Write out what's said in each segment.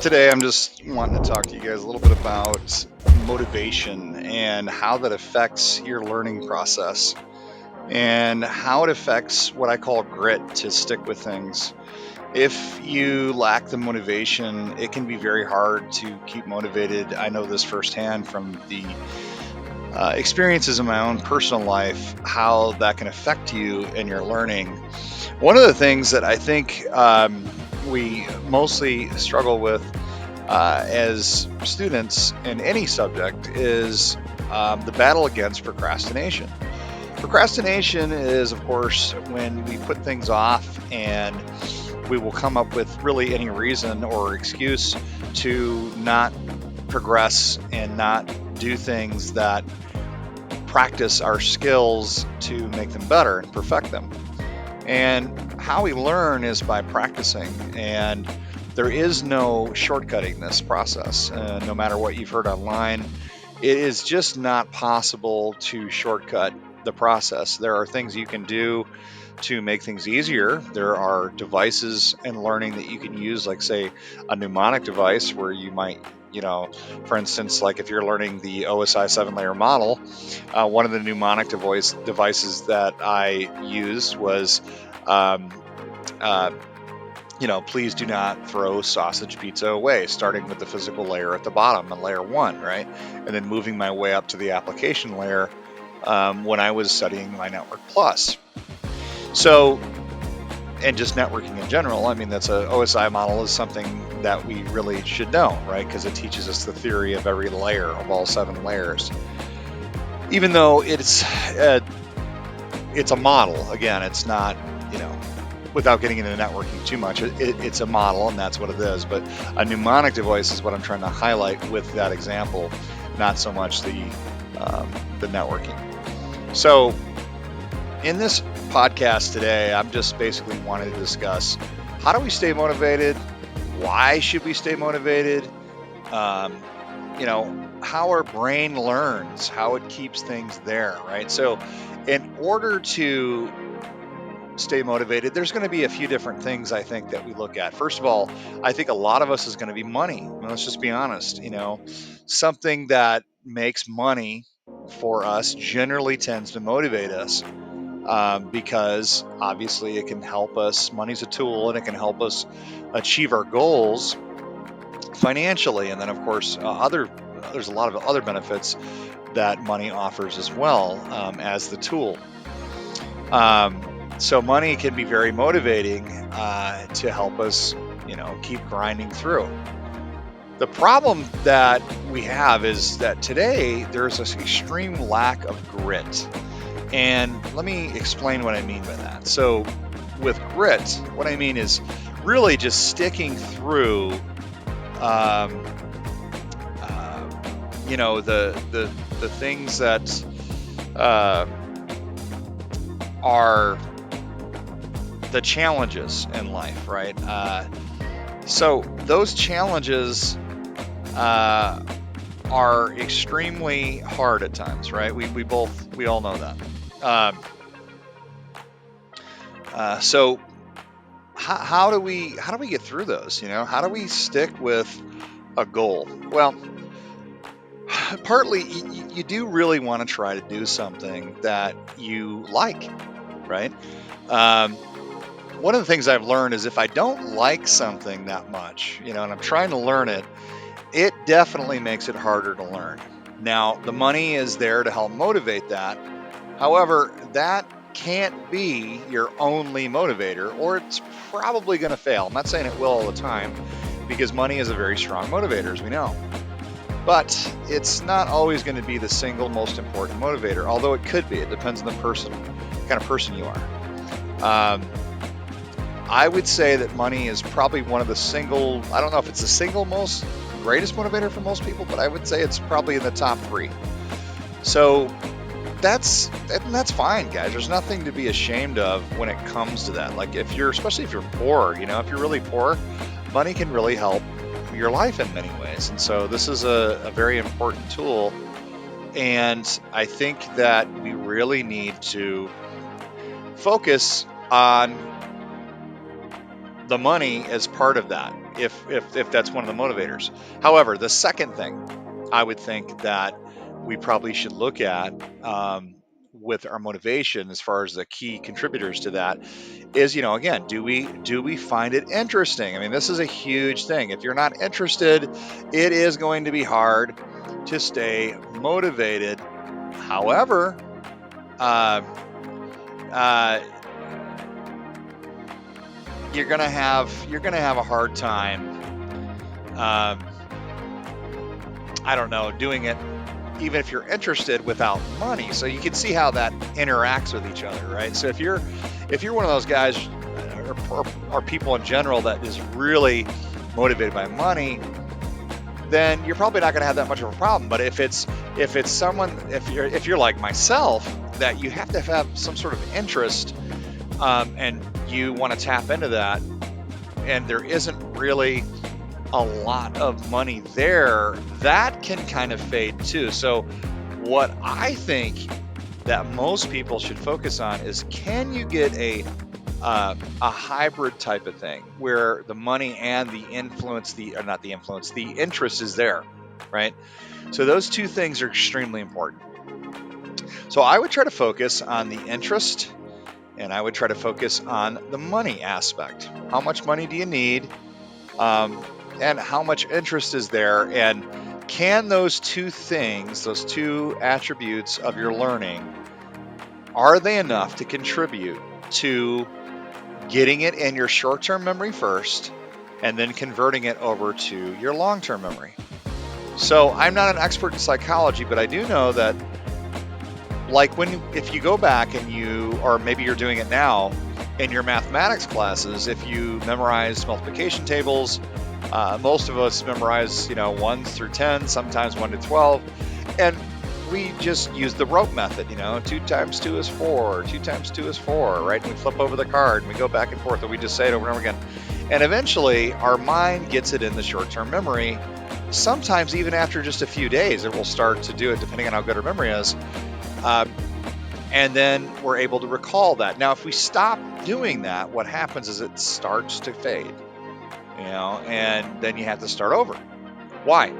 Today, I'm just wanting to talk to you guys a little bit about motivation and how that affects your learning process and how it affects what I call grit to stick with things. If you lack the motivation, it can be very hard to keep motivated. I know this firsthand from the experiences in my own personal life, how that can affect you and your learning. One of the things that I think we mostly struggle with as students in any subject is the battle against procrastination. Procrastination is, of course, when we put things off and we will come up with really any reason or excuse to not progress and not do things that practice our skills to make them better and perfect them. And how we learn is by practicing. And there is no shortcutting this process. No matter what you've heard online, it is just not possible to shortcut the process. There are things you can do to make things easier. There are devices in learning that you can use, like, say, a mnemonic device where you might, for instance, like if you're learning the OSI 7-layer model, one of the mnemonic devices that I used was, um, uh, please do not throw sausage pizza away, starting with the physical layer at the bottom and layer one, right? And then moving my way up to the application layer when I was studying my Network Plus. So, and just networking in general, I mean, that's a OSI model is something that we really should know, right? Because it teaches us the theory of every layer of all 7 layers. Even though it's a model, again, it's not, without getting into networking too much, it's a model and that's what it is. But a mnemonic device is what I'm trying to highlight with that example, not so much the networking. So in this podcast today, I'm just basically wanting to discuss how do we stay motivated? Why should we stay motivated? How our brain learns, how it keeps things there, right? So in order to stay motivated, there's going to be a few different things I think that we look at. First of all, I think a lot of us is going to be money. I mean, let's just be honest. Something that makes money for us generally tends to motivate us because obviously it can help us. Money's a tool and it can help us achieve our goals financially. And then, of course, there's a lot of other benefits that money offers as well as the tool. So money can be very motivating to help us, keep grinding through. The problem that we have is that today there's this extreme lack of grit. And let me explain what I mean by that. So with grit, what I mean is really just sticking through, the things that are the challenges in life, right? So those challenges are extremely hard at times, right? We all know that. So how do we get through those? How do we stick with a goal? Well, partly you do really want to try to do something that you like, right? One of the things I've learned is if I don't like something that much, and I'm trying to learn it, it definitely makes it harder to learn. Now, the money is there to help motivate that. However, that can't be your only motivator, or it's probably going to fail. I'm not saying it will all the time, because money is a very strong motivator, as we know. But it's not always going to be the single most important motivator, although it could be. It depends on the kind of person you are. I would say that money is probably one of I don't know if it's the single most greatest motivator for most people, but I would say it's probably in the top 3. So that's fine, guys. There's nothing to be ashamed of when it comes to that. Like especially if you're poor, if you're really poor, money can really help your life in many ways. And so this is a very important tool. And I think that we really need to focus on the money as part of that. if that's one of the motivators. However, the second thing I would think that we probably should look at with our motivation, as far as the key contributors to that, is, again, do we find it interesting? I mean, this is a huge thing. If you're not interested, it is going to be hard to stay motivated. However, uh, uh, you're gonna have a hard time. Um, I don't know, doing it even if you're interested without money. So you can see how that interacts with each other, right? So if you're one of those guys, or people in general, that is really motivated by money, then you're probably not going to have that much of a problem. But if someone, if you're like myself, that you have to have some sort of interest, and you want to tap into that, and there isn't really a lot of money there, that can kind of fade too. So what I think that most people should focus on is, can you get a hybrid type of thing where the money and the influence, not the influence, the interest is there, right? So those two things are extremely important. So I would try to focus on the interest, and I would try to focus on the money aspect. How much money do you need? And how much interest is there? And can those two things, those two attributes of your learning, are they enough to contribute to getting it in your short-term memory first, and then converting it over to your long-term memory? So I'm not an expert in psychology, but I do know that, like, if you go back or maybe you're doing it now in your mathematics classes, if you memorize multiplication tables, most of us memorize, 1s through 10, sometimes 1 to 12, and we just use the rope method. 2 times 2 is 4, 2 times 2 is 4, right? And we flip over the card and we go back and forth, and we just say it over and over again. And eventually our mind gets it in the short-term memory. Sometimes even after just a few days, it will start to do it, depending on how good our memory is. And then we're able to recall that. Now, if we stop doing that, what happens is it starts to fade, and then you have to start over. Why?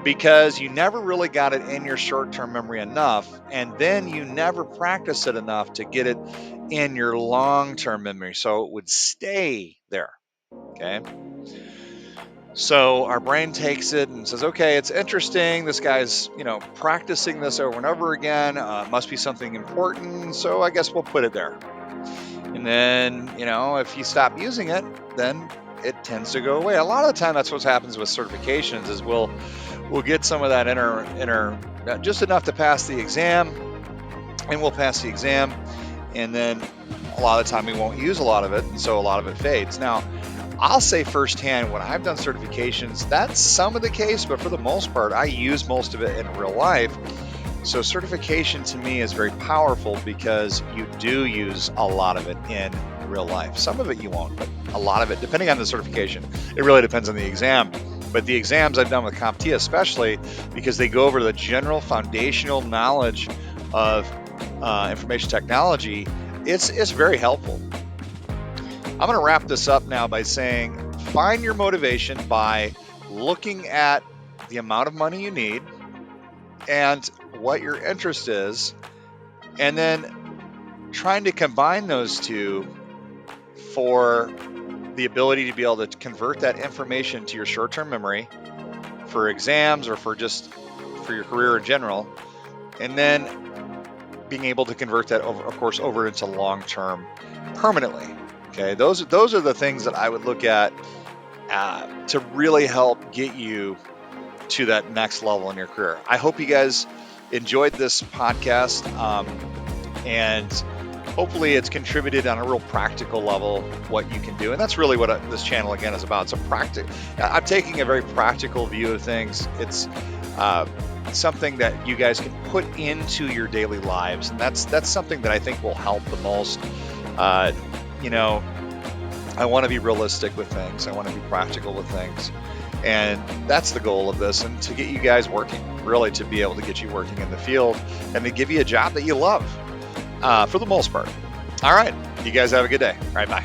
Because you never really got it in your short-term memory enough, and then you never practice it enough to get it in your long-term memory, so it would stay there. Okay? So our brain takes it and says, okay, it's interesting. This guy's, practicing this over and over again. Must be something important. So I guess we'll put it there. And then, if you stop using it, then it tends to go away. A lot of the time, that's what happens with certifications, is we'll get some of that inner just enough to pass the exam, and we'll pass the exam. And then a lot of the time we won't use a lot of it. And so a lot of it fades. Now, I'll say firsthand, when I've done certifications, that's some of the case, but for the most part, I use most of it in real life. So certification to me is very powerful, because you do use a lot of it in real life. Some of it you won't, but a lot of it, depending on the certification. It really depends on the exam. But the exams I've done with CompTIA, especially, because they go over the general foundational knowledge of information technology, it's very helpful. I'm going to wrap this up now by saying, find your motivation by looking at the amount of money you need and what your interest is, and then trying to combine those two for the ability to be able to convert that information to your short-term memory for exams, or for your career in general, and then being able to convert that over into long-term permanently. Okay, those are the things that I would look at to really help get you to that next level in your career. I hope you guys enjoyed this podcast, and hopefully it's contributed on a real practical level what you can do. And that's really what this channel, again, is about. I'm taking a very practical view of things. It's something that you guys can put into your daily lives, and that's something that I think will help the most. I want to be realistic with things. I want to be practical with things. And that's the goal of this, and to get you guys working, really to be able to get you working in the field and to give you a job that you love, for the most part. All right. You guys have a good day. All right. Bye.